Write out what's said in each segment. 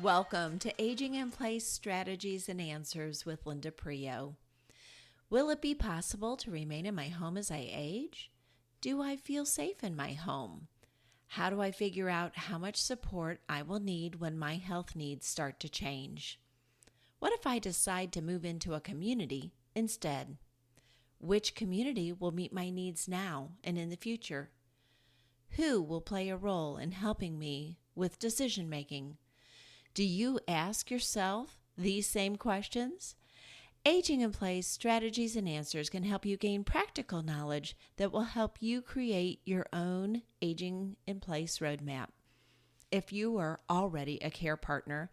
Welcome to Aging in Place Strategies and Answers with Linda Prio. Will it be possible to remain in my home as I age? Do I feel safe in my home? How do I figure out how much support I will need when my health needs start to change? What if I decide to move into a community instead? Which community will meet my needs now and in the future? Who will play a role in helping me with decision making? Do you ask yourself these same questions? Aging in Place Strategies and Answers can help you gain practical knowledge that will help you create your own Aging in Place roadmap. If you are already a care partner,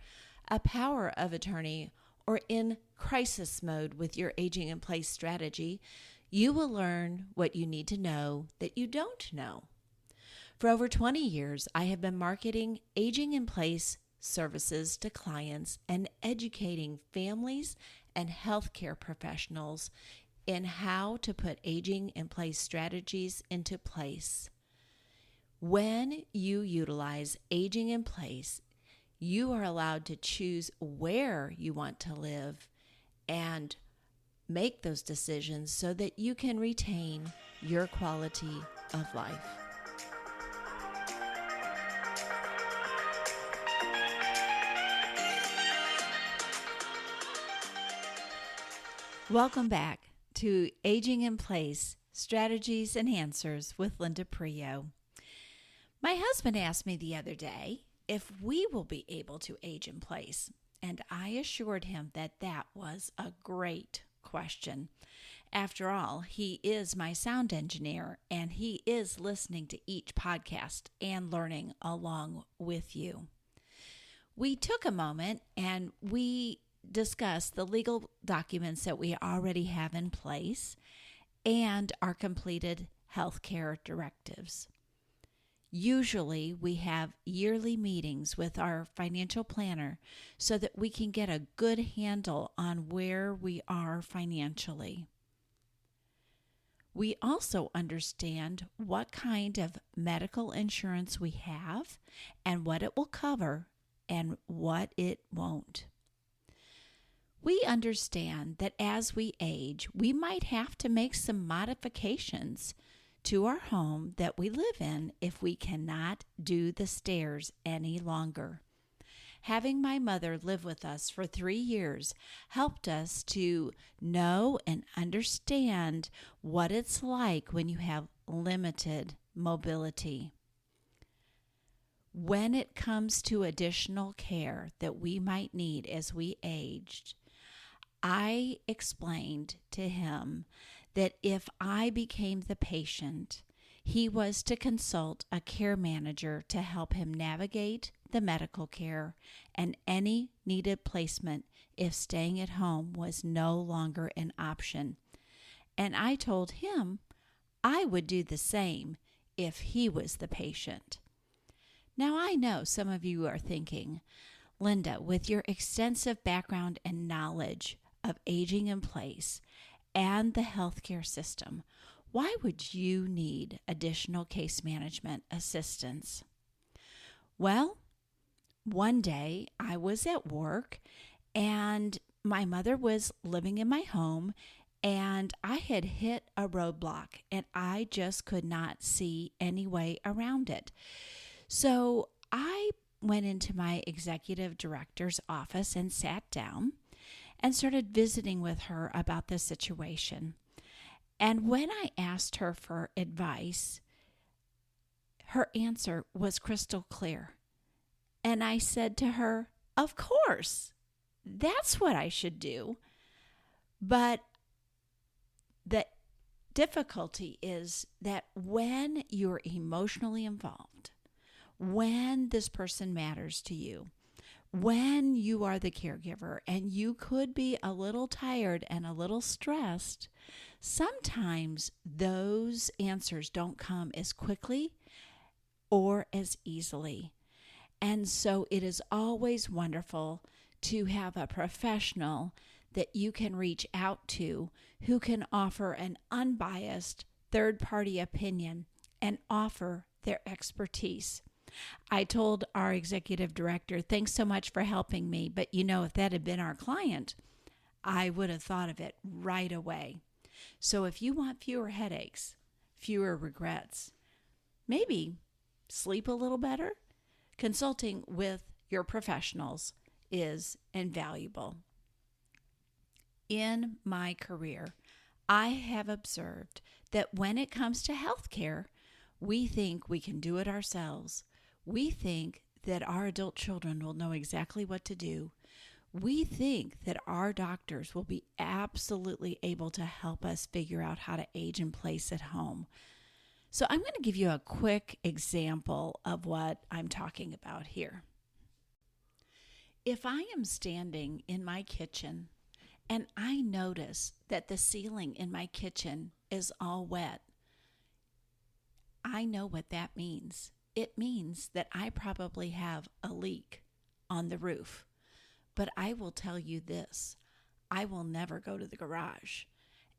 a power of attorney, or in crisis mode with your Aging in Place strategy, you will learn what you need to know that you don't know. For over 20 years, I have been marketing Aging in Place services to clients and educating families and healthcare professionals in how to put aging in place strategies into place. When you utilize aging in place, you are allowed to choose where you want to live and make those decisions so that you can retain your quality of life. Welcome back to Aging in Place Strategies and Answers with Linda Prio. My husband asked me the other day if we will be able to age in place, and I assured him that that was a great question. After all, he is my sound engineer, and he is listening to each podcast and learning along with you. We took a moment and we discuss the legal documents that we already have in place and our completed healthcare directives. Usually we have yearly meetings with our financial planner so that we can get a good handle on where we are financially. We also understand what kind of medical insurance we have and what it will cover and what it won't. We understand that as we age, we might have to make some modifications to our home that we live in if we cannot do the stairs any longer. Having my mother live with us for 3 years helped us to know and understand what it's like when you have limited mobility. When it comes to additional care that we might need as we aged, I explained to him that if I became the patient, he was to consult a care manager to help him navigate the medical care and any needed placement if staying at home was no longer an option. And I told him I would do the same if he was the patient. Now I know some of you are thinking, Linda, with your extensive background and knowledge of aging in place and the healthcare system, why would you need additional case management assistance? Well, one day I was at work and my mother was living in my home and I had hit a roadblock and I just could not see any way around it. So I went into my executive director's office and sat down and started visiting with her about the situation. And when I asked her for advice, her answer was crystal clear. And I said to her, of course, that's what I should do. But the difficulty is that when you're emotionally involved, when this person matters to you, when you are the caregiver and you could be a little tired and a little stressed, sometimes those answers don't come as quickly or as easily. And so it is always wonderful to have a professional that you can reach out to who can offer an unbiased third-party opinion and offer their expertise. I told our executive director, thanks so much for helping me. But if that had been our client, I would have thought of it right away. So if you want fewer headaches, fewer regrets, maybe sleep a little better, consulting with your professionals is invaluable. In my career, I have observed that when it comes to healthcare, we think we can do it ourselves. We think that our adult children will know exactly what to do. We think that our doctors will be absolutely able to help us figure out how to age in place at home. So I'm going to give you a quick example of what I'm talking about here. If I am standing in my kitchen and I notice that the ceiling in my kitchen is all wet, I know what that means. It means that I probably have a leak on the roof. But I will tell you this, I will never go to the garage,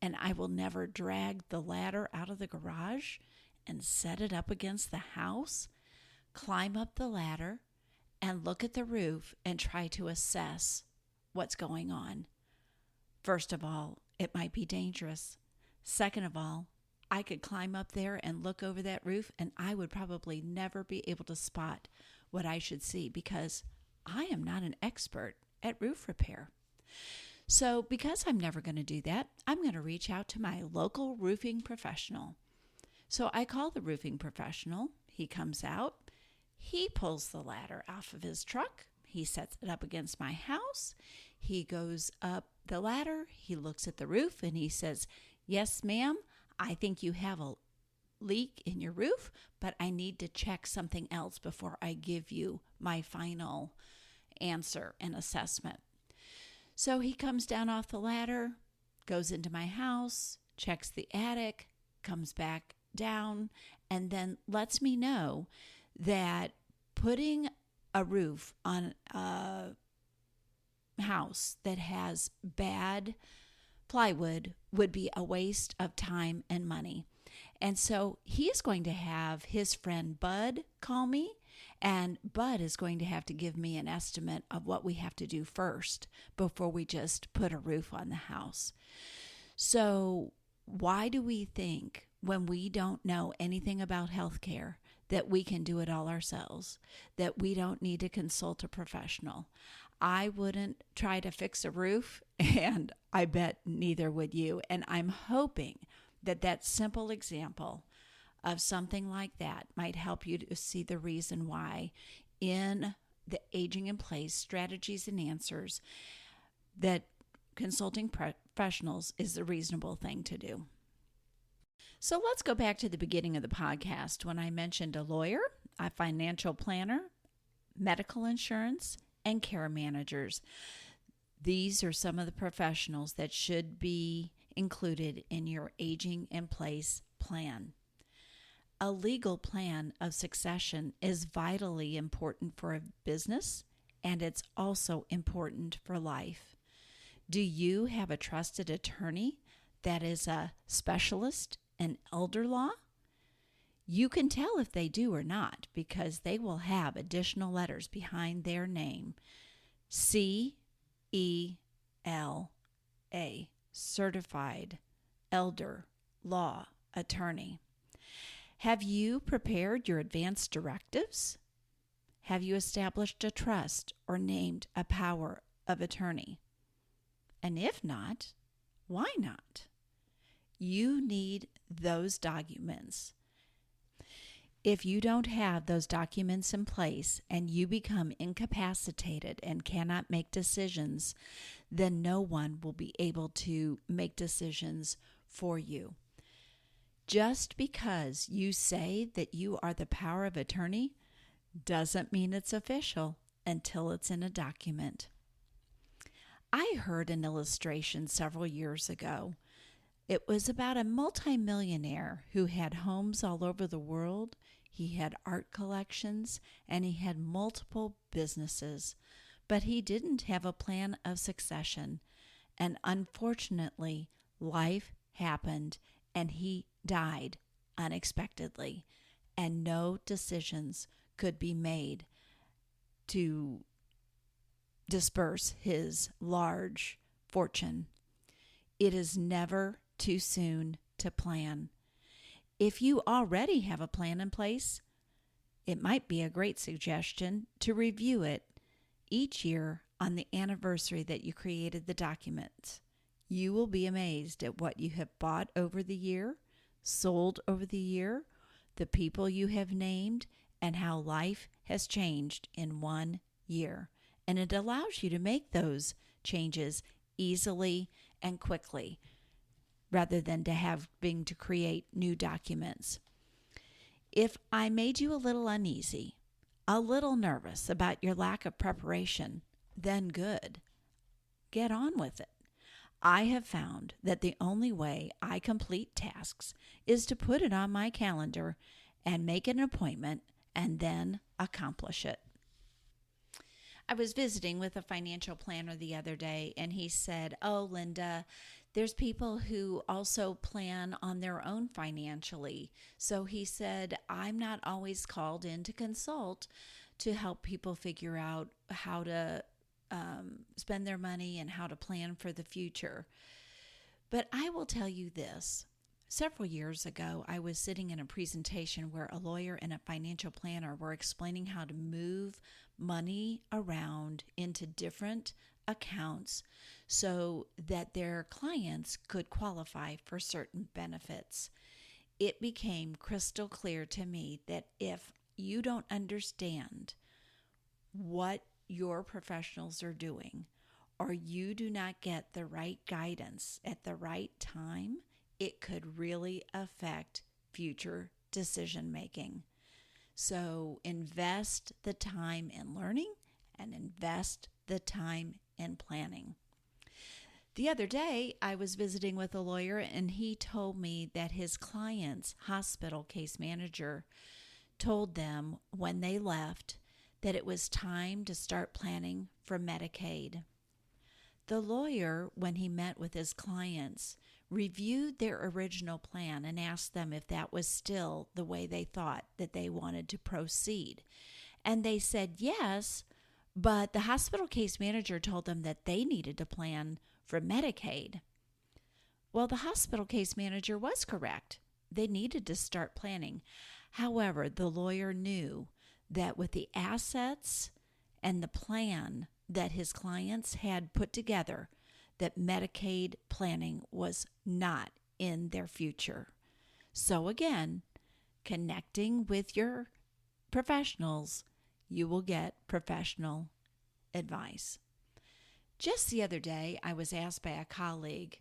and I will never drag the ladder out of the garage and set it up against the house, climb up the ladder, and look at the roof and try to assess what's going on. First of all, it might be dangerous. Second of all, I could climb up there and look over that roof, and I would probably never be able to spot what I should see because I am not an expert at roof repair. So because I'm never going to do that, I'm going to reach out to my local roofing professional. So I call the roofing professional. He comes out. He pulls the ladder off of his truck. He sets it up against my house. He goes up the ladder. He looks at the roof and he says, "Yes, ma'am, I think you have a leak in your roof, but I need to check something else before I give you my final answer and assessment." So he comes down off the ladder, goes into my house, checks the attic, comes back down, and then lets me know that putting a roof on a house that has bad plywood would be a waste of time and money. And so he's going to have his friend Bud call me, and Bud is going to have to give me an estimate of what we have to do first before we just put a roof on the house. So why do we think when we don't know anything about healthcare that we can do it all ourselves, that we don't need to consult a professional? I wouldn't try to fix a roof, and I bet neither would you. And I'm hoping that that simple example of something like that might help you to see the reason why in the Aging in Place Strategies and Answers that consulting professionals is the reasonable thing to do. So let's go back to the beginning of the podcast when I mentioned a lawyer, a financial planner, medical insurance, and care managers. These are some of the professionals that should be included in your Aging in Place plan. A legal plan of succession is vitally important for a business, and it's also important for life. Do you have a trusted attorney that is a specialist in elder law? You can tell if they do or not because they will have additional letters behind their name. CELA, Certified Elder Law Attorney. Have you prepared your advance directives? Have you established a trust or named a power of attorney? And if not, why not? You need those documents. If you don't have those documents in place and you become incapacitated and cannot make decisions, then no one will be able to make decisions for you. Just because you say that you are the power of attorney doesn't mean it's official until it's in a document. I heard an illustration several years ago. It was about a multimillionaire who had homes all over the world. He had art collections and he had multiple businesses, but he didn't have a plan of succession. And unfortunately, life happened and he died unexpectedly, and no decisions could be made to disperse his large fortune. It is never too soon to plan. If you already have a plan in place, it might be a great suggestion to review it each year on the anniversary that you created the document. You will be amazed at what you have bought over the year, sold over the year, the people you have named, and how life has changed in 1 year. And it allows you to make those changes easily and quickly rather than to having to create new documents. If I made you a little uneasy, a little nervous about your lack of preparation, then good. Get on with it. I have found that the only way I complete tasks is to put it on my calendar and make an appointment and then accomplish it. I was visiting with a financial planner the other day, and he said, "Oh, Linda, there's people who also plan on their own financially." So he said, "I'm not always called in to consult to help people figure out how to spend their money and how to plan for the future." But I will tell you this. Several years ago, I was sitting in a presentation where a lawyer and a financial planner were explaining how to move money around into different accounts so that their clients could qualify for certain benefits. It became crystal clear to me that if you don't understand what your professionals are doing, or you do not get the right guidance at the right time, it could really affect future decision making. So invest the time in learning and invest the time in planning. The other day, I was visiting with a lawyer, and he told me that his client's hospital case manager told them when they left that it was time to start planning for Medicaid. The lawyer, when he met with his clients, reviewed their original plan and asked them if that was still the way they thought that they wanted to proceed. And they said yes, but the hospital case manager told them that they needed to plan for Medicaid. Well, the hospital case manager was correct. They needed to start planning. However, the lawyer knew that with the assets and the plan that his clients had put together, that Medicaid planning was not in their future. So again, connecting with your professionals, you will get professional advice. Just the other day, I was asked by a colleague,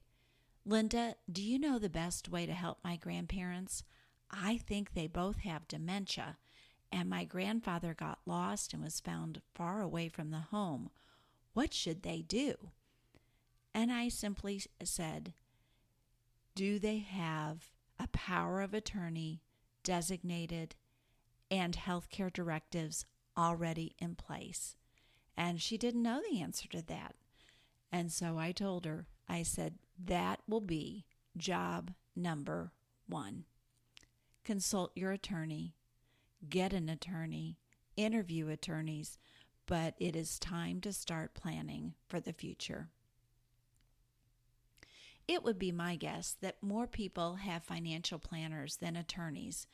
"Linda, do you know the best way to help my grandparents? I think they both have dementia, and my grandfather got lost and was found far away from the home. What should they do?" And I simply said, "Do they have a power of attorney designated and healthcare directives already in place?" And she didn't know the answer to that. And so I told her, I said, that will be job number 1. Consult your attorney, get an attorney, interview attorneys, but it is time to start planning for the future. It would be my guess that more people have financial planners than attorneys,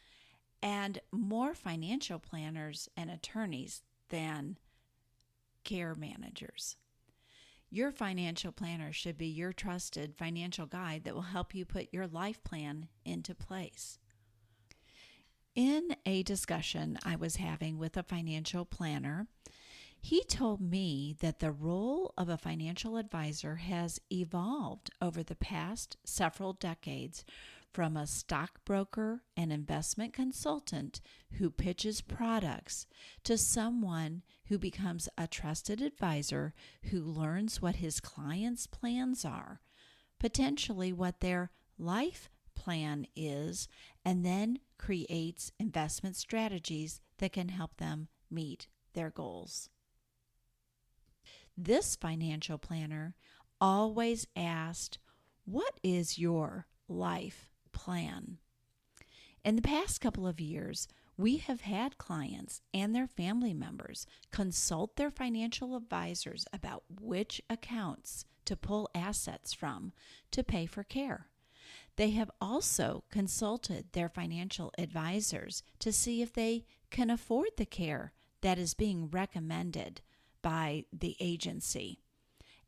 and more financial planners and attorneys than care managers. Your financial planner should be your trusted financial guide that will help you put your life plan into place. In a discussion I was having with a financial planner, he told me that the role of a financial advisor has evolved over the past several decades from a stockbroker and investment consultant who pitches products to someone who becomes a trusted advisor who learns what his clients' plans are, potentially what their life plan is, and then creates investment strategies that can help them meet their goals. This financial planner always asked, "What is your life plan?" In the past couple of years, We have had clients and their family members consult their financial advisors about which accounts to pull assets from to pay for care. They have also consulted their financial advisors to see if they can afford the care that is being recommended by the agency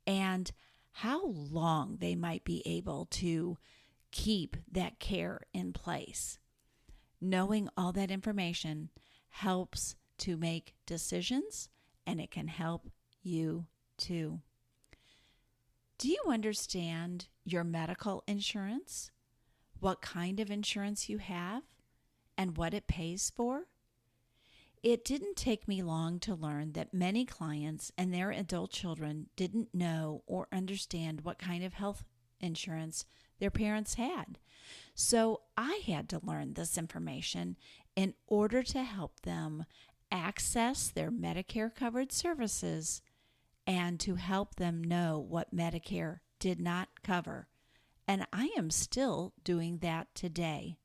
and how long they might be able to keep that care in place. Knowing all that information helps to make decisions, and it can help you too. Do you understand your medical insurance? What kind of insurance you have and what it pays for? It didn't take me long to learn that many clients and their adult children didn't know or understand what kind of health insurance their parents had. So I had to learn this information in order to help them access their Medicare covered services and to help them know what Medicare did not cover. And I am still doing that today.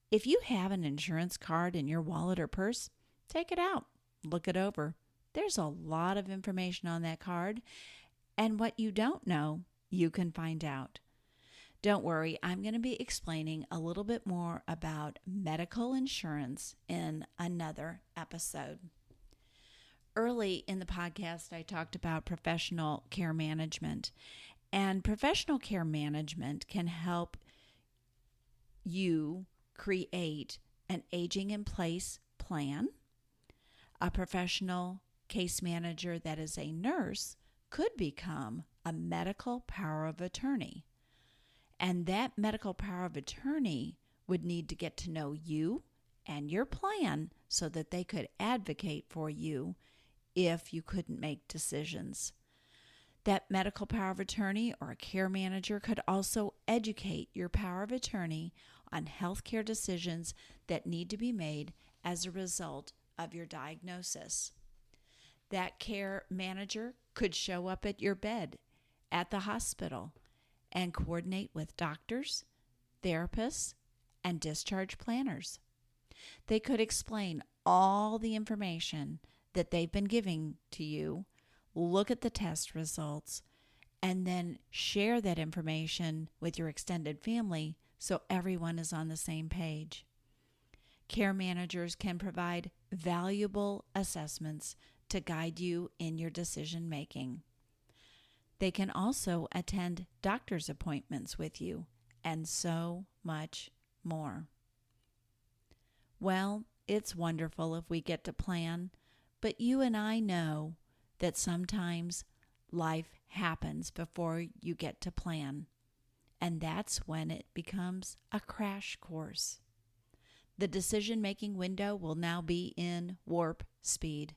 If you have an insurance card in your wallet or purse, take it out, look it over. There's a lot of information on that card, and what you don't know, you can find out. Don't worry, I'm going to be explaining a little bit more about medical insurance in another episode. Early in the podcast, I talked about professional care management, and professional care management can help you create an aging in place plan. A professional case manager that is a nurse could become a medical power of attorney. And that medical power of attorney would need to get to know you and your plan so that they could advocate for you if you couldn't make decisions. That medical power of attorney or a care manager could also educate your power of attorney on healthcare decisions that need to be made as a result of your diagnosis. That care manager could show up at your bed at the hospital and coordinate with doctors, therapists, and discharge planners. They could explain all the information that they've been giving to you, look at the test results, and then share that information with your extended family so everyone is on the same page. Care managers can provide valuable assessments to guide you in your decision making. They can also attend doctor's appointments with you, and so much more. Well, it's wonderful if we get to plan, but you and I know that sometimes life happens before you get to plan, and that's when it becomes a crash course. The decision-making window will now be in warp speed.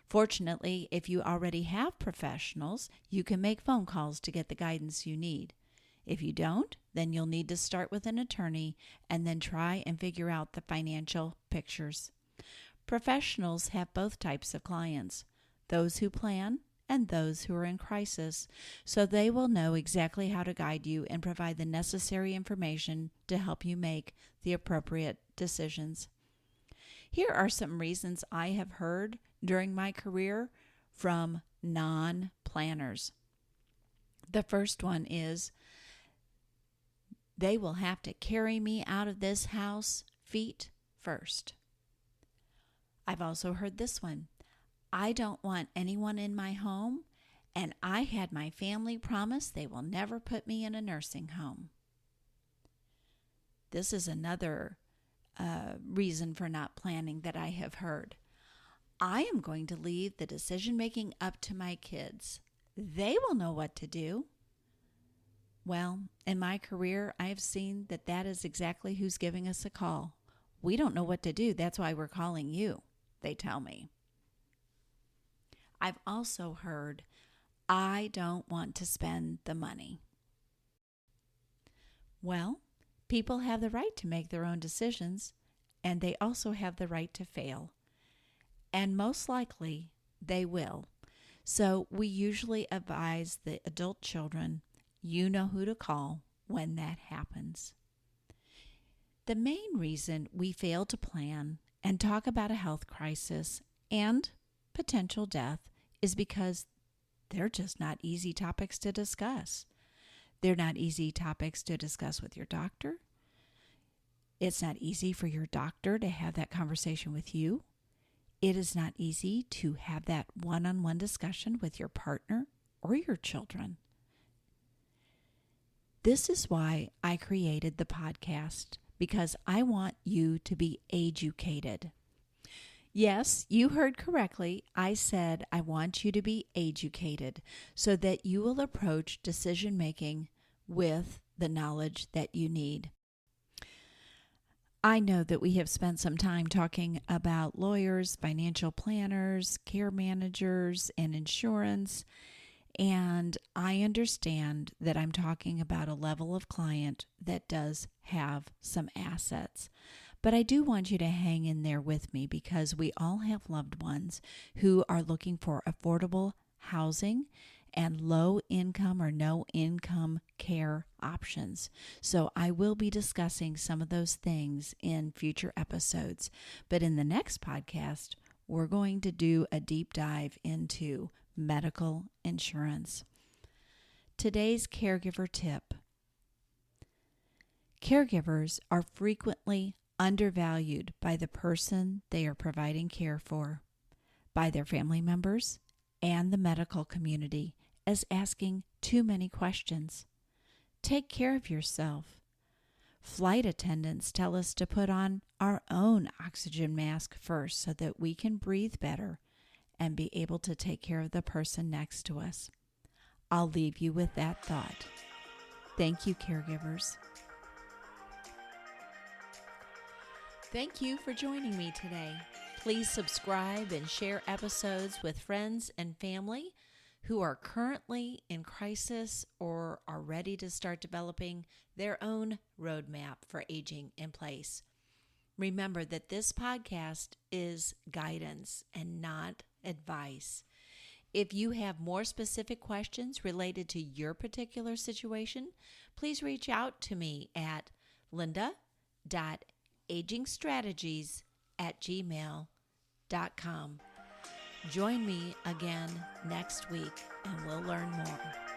Fortunately, if you already have professionals, you can make phone calls to get the guidance you need. If you don't, then you'll need to start with an attorney and then try and figure out the financial pictures. Professionals have both types of clients, those who plan and those who are in crisis, so they will know exactly how to guide you and provide the necessary information to help you make the appropriate decisions. Here are some reasons I have heard during my career from non-planners. The first one is, they will have to carry me out of this house feet first. I've also heard this one. I don't want anyone in my home, and I had my family promise they will never put me in a nursing home. This is another reason for not planning that I have heard. I am going to leave the decision-making up to my kids. They will know what to do. Well, in my career, I have seen that that is exactly who's giving us a call. We don't know what to do. That's why we're calling you, they tell me. I've also heard, I don't want to spend the money. Well, people have the right to make their own decisions, and they also have the right to fail. And most likely, they will. So we usually advise the adult children, you know who to call when that happens. The main reason we fail to plan and talk about a health crisis and potential death is because they're just not easy topics to discuss. They're not easy topics to discuss with your doctor. It's not easy for your doctor to have that conversation with you. It is not easy to have that one-on-one discussion with your partner or your children. This is why I created the podcast, because I want you to be educated. Yes, you heard correctly. I said I want you to be educated so that you will approach decision making with the knowledge that you need. I know that we have spent some time talking about lawyers, financial planners, care managers, and insurance, and I understand that I'm talking about a level of client that does have some assets. But I do want you to hang in there with me because we all have loved ones who are looking for affordable housing and low income or no income care options. So I will be discussing some of those things in future episodes. But in the next podcast, we're going to do a deep dive into medical insurance. Today's caregiver tip. Caregivers are frequently undervalued by the person they are providing care for, by their family members, and the medical community as asking too many questions. Take care of yourself. Flight attendants tell us to put on our own oxygen mask first so that we can breathe better and be able to take care of the person next to us. I'll leave you with that thought. Thank you, caregivers. Thank you for joining me today. Please subscribe and share episodes with friends and family who are currently in crisis or are ready to start developing their own roadmap for aging in place. Remember that this podcast is guidance and not advice. If you have more specific questions related to your particular situation, please reach out to me at linda.agingstrategies@gmail.com. Join me again next week and we'll learn more.